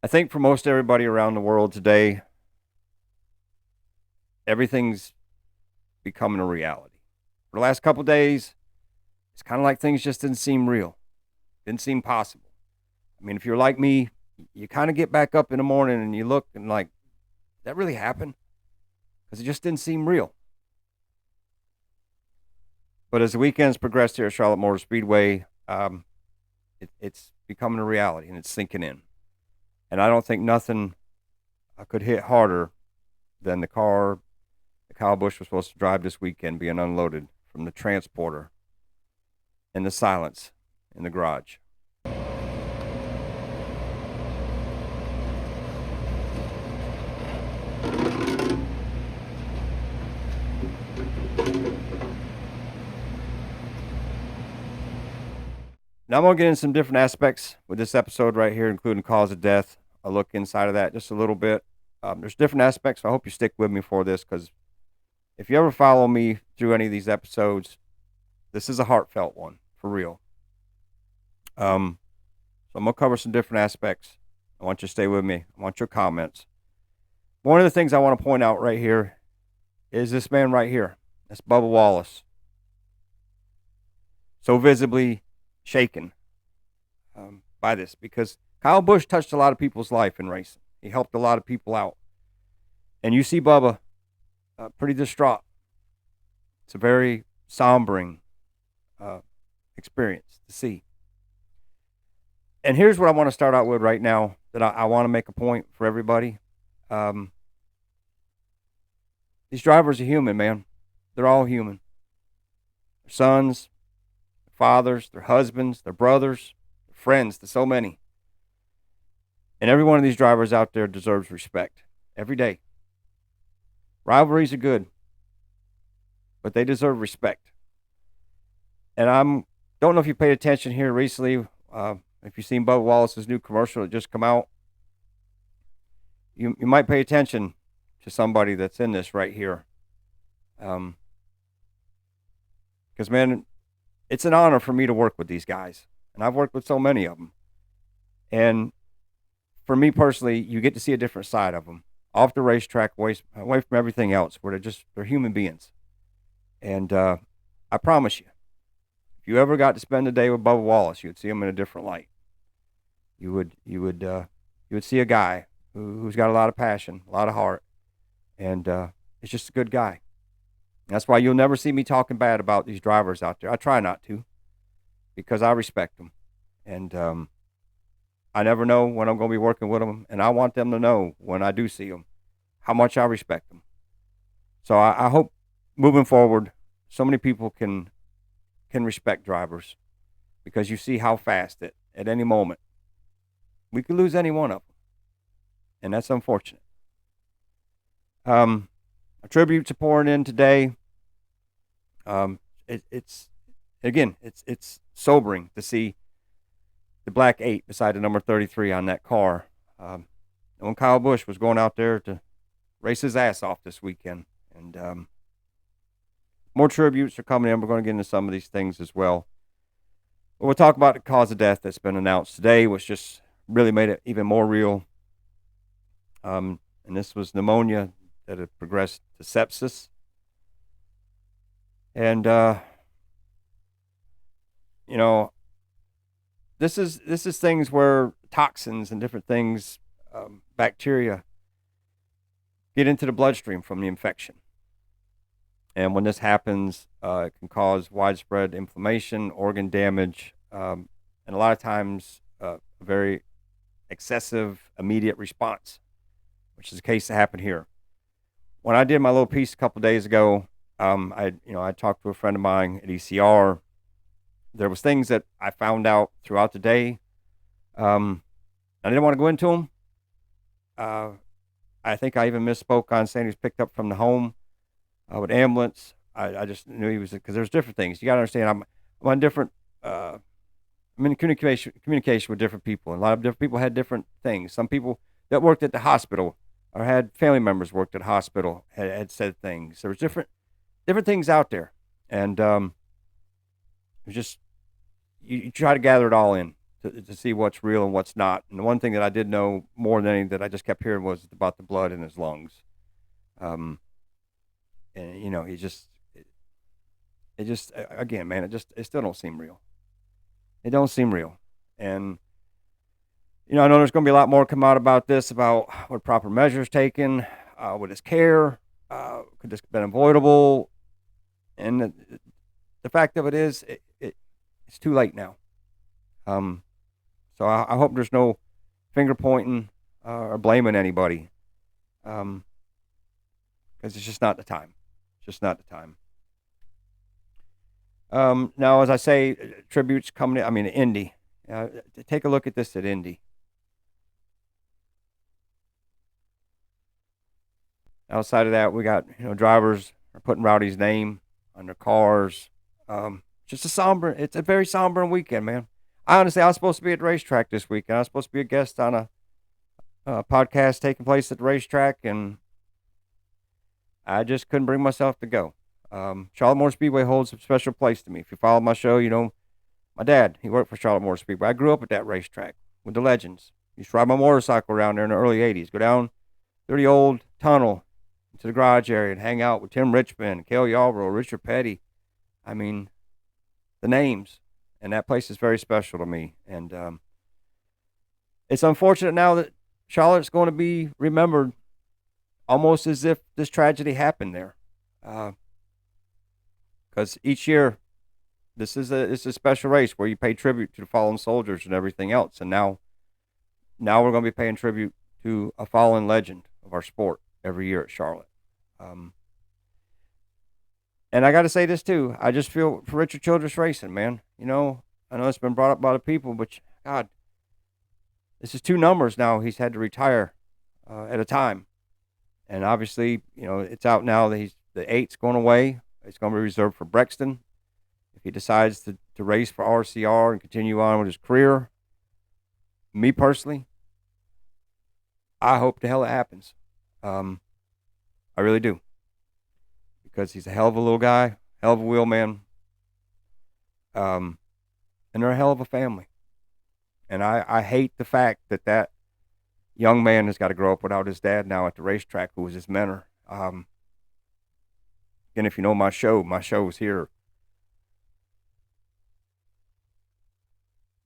I think for most everybody around the world today, everything's becoming a reality. For the last couple of days, it's kind of like things just didn't seem real, didn't seem possible. I mean, if you're like me, you kind of get back up in the morning and you look and like, that really happened? Because it just didn't seem real. But as the weekends progressed here at Charlotte Motor Speedway, it's becoming a reality and it's sinking in. And I don't think nothing could hit harder than the car that Kyle Busch was supposed to drive this weekend being unloaded from the transporter in the silence in the garage. Now I'm going to get into some different aspects with this episode right here, including cause of death. I'll look inside of that just a little bit. There's different aspects, so I hope you stick with me for this, because if you ever follow me through any of these episodes, this is a heartfelt one, for real. So I'm going to cover some different aspects. I want you to stay with me. I want your comments. One of the things I want to point out right here is this man right here. That's Bubba Wallace. So visibly shaken by this, because Kyle Busch touched a lot of people's life in racing. He helped a lot of people out. And you see Bubba pretty distraught. It's a very sombering experience to see. And here's what I want to start out with right now that I want to make a point for everybody. These drivers are human, man. They're all human. Their sons, their fathers, their husbands, their brothers, their friends, to so many. And every one of these drivers out there deserves respect every day. Rivalries are good, but they deserve respect. And don't know if you paid attention here recently. If you've seen Bubba Wallace's new commercial that just come out, you might pay attention to somebody that's in this right here. Because, man, it's an honor for me to work with these guys. And I've worked with so many of them. And for me personally, you get to see a different side of them. Off the racetrack, away from everything else, where they're human beings. And I promise you, if you ever got to spend a day with Bubba Wallace, you'd see him in a different light. You would see a guy who's got a lot of passion, a lot of heart, and it's just a good guy. That's why you'll never see me talking bad about these drivers out there. I try not to, because I respect them, and I never know when I'm going to be working with them, and I want them to know when I do see them how much I respect them. So I hope moving forward, so many people can respect drivers, because you see how fast at any moment we could lose any one of them, and that's unfortunate. A tribute to pouring in today. It's sobering to see the black 8 beside the number 33 on that car. When Kyle Busch was going out there to race his ass off this weekend. And more tributes are coming in. We're going to get into some of these things as well. But we'll talk about the cause of death that's been announced today, which just really made it even more real. And this was pneumonia that had progressed to sepsis. And, this is things where toxins and different things, bacteria, get into the bloodstream from the infection. And when this happens, it can cause widespread inflammation, organ damage, and a lot of times a very excessive immediate response, which is the case that happened here. When I did my little piece a couple of days ago, I talked to a friend of mine at ECR. There was things that I found out throughout the day. I didn't want to go into them. I think I even misspoke on saying he was picked up from the home with ambulance. I just knew he was, because there's different things. You got to understand, I'm on different, I'm in communication with different people. And a lot of different people had different things. Some people that worked at the hospital or had family members worked at the hospital had said things. There was different things out there. And it was just, you try to gather it all in to see what's real and what's not. And the one thing that I did know more than anything that I just kept hearing was about the blood in his lungs. And you know, it just again, man, it still don't seem real. It don't seem real. And you know, I know there's going to be a lot more come out about this, about what proper measures taken, with his care, could this have been avoidable? And the fact of it is, it's too late now. So I hope there's no finger pointing or blaming anybody, because it's just not the time. It's just not the time. Now, as I say, tributes coming in. I mean, Indy. Take a look at this at Indy. Outside of that, we got, you know, drivers are putting Rowdy's name on their cars. Just it's a very somber weekend, man. I was supposed to be at the racetrack this weekend. I was supposed to be a guest on a podcast taking place at the racetrack, and I just couldn't bring myself to go. Charlotte Motor Speedway holds a special place to me. If you follow my show, you know my dad, he worked for Charlotte Motor Speedway. I grew up at that racetrack with the legends. Used to ride my motorcycle around there in the early 80s. Go down through the old tunnel into the garage area and hang out with Tim Richmond, Cale Yarborough, Richard Petty. I mean, the names. And that place is very special to me. And it's unfortunate now that Charlotte's going to be remembered almost as if this tragedy happened there. Because each year, this is a special race where you pay tribute to the fallen soldiers and everything else. And now we're going to be paying tribute to a fallen legend of our sport every year at Charlotte. And I got to say this too. I just feel for Richard Childress Racing, man. You know, I know it's been brought up by the people, but God, this is 2 numbers now he's had to retire at a time. And obviously, you know, it's out now that the 8's going away. It's going to be reserved for Brexton. If he decides to race for RCR and continue on with his career, me personally, I hope the hell it happens. I really do. Because he's a hell of a little guy, hell of a wheelman, and they're a hell of a family. And I hate the fact that young man has got to grow up without his dad now at the racetrack, who was his mentor. And if you know my show is here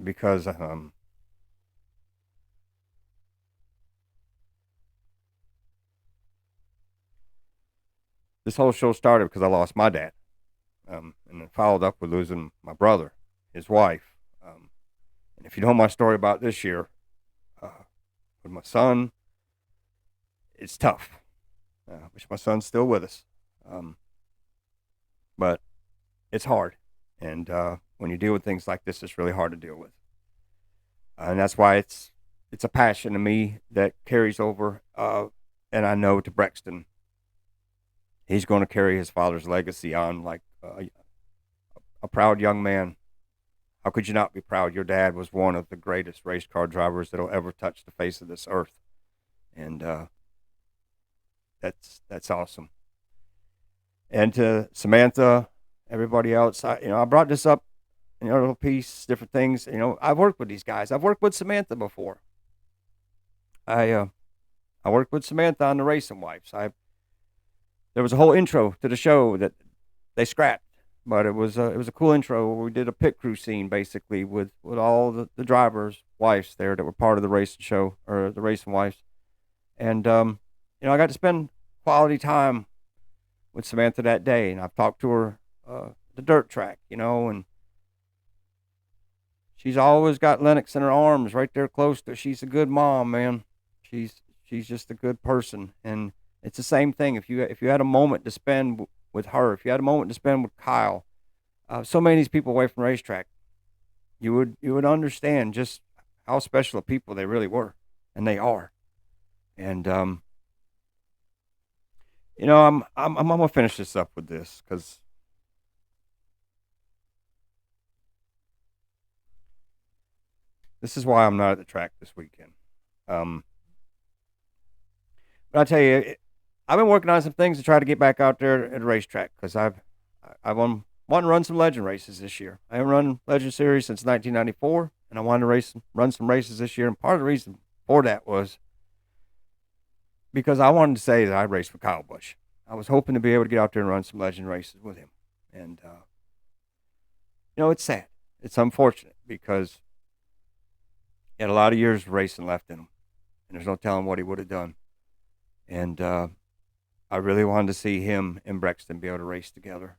because this whole show started because I lost my dad, and then followed up with losing my brother, his wife. And if you know my story about this year, with my son, it's tough. I wish my son's still with us. But it's hard. And when you deal with things like this, it's really hard to deal with. And that's why it's a passion to me that carries over. And I know to Brexton, he's going to carry his father's legacy on like a proud young man. How could you not be proud? Your dad was one of the greatest race car drivers that will ever touch the face of this earth. And that's awesome. And to Samantha, everybody else, I brought this up in a little piece, different things. You know, I've worked with these guys. I've worked with Samantha before. I worked with Samantha on the Racing Wives. There was a whole intro to the show that they scrapped, but it was a cool intro where we did a pit crew scene basically with all the drivers' wives there that were part of the racing show, or the Racing Wives. And I got to spend quality time with Samantha that day, and I've talked to her the dirt track, and she's always got Lennox in her arms right there close to her. She's a good mom, man. She's just a good person. And it's the same thing. If you had a moment to spend with her, if you had a moment to spend with Kyle, so many of these people away from the racetrack, you would understand just how special of people they really were, and they are. And I'm gonna finish this up with this because this is why I'm not at the track this weekend. But I tell you, I've been working on some things to try to get back out there at the racetrack because I want to run some legend races this year. I haven't run Legend Series since 1994. and I wanted to run some races this year. And part of the reason for that was because I wanted to say that I raced for Kyle Busch. I was hoping to be able to get out there and run some legend races with him. And, it's sad. It's unfortunate because he had a lot of years of racing left in him, and there's no telling what he would have done. And I really wanted to see him and Brexton be able to race together.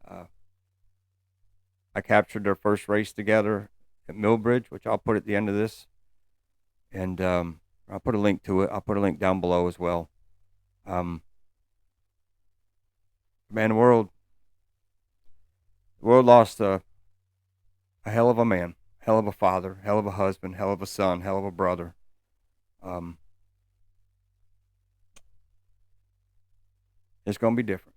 I captured their first race together at Millbridge, which I'll put at the end of this. And I'll put a link to it. I'll put a link down below as well. Man, the world lost a hell of a man, hell of a father, hell of a husband, hell of a son, hell of a brother. It's going to be different.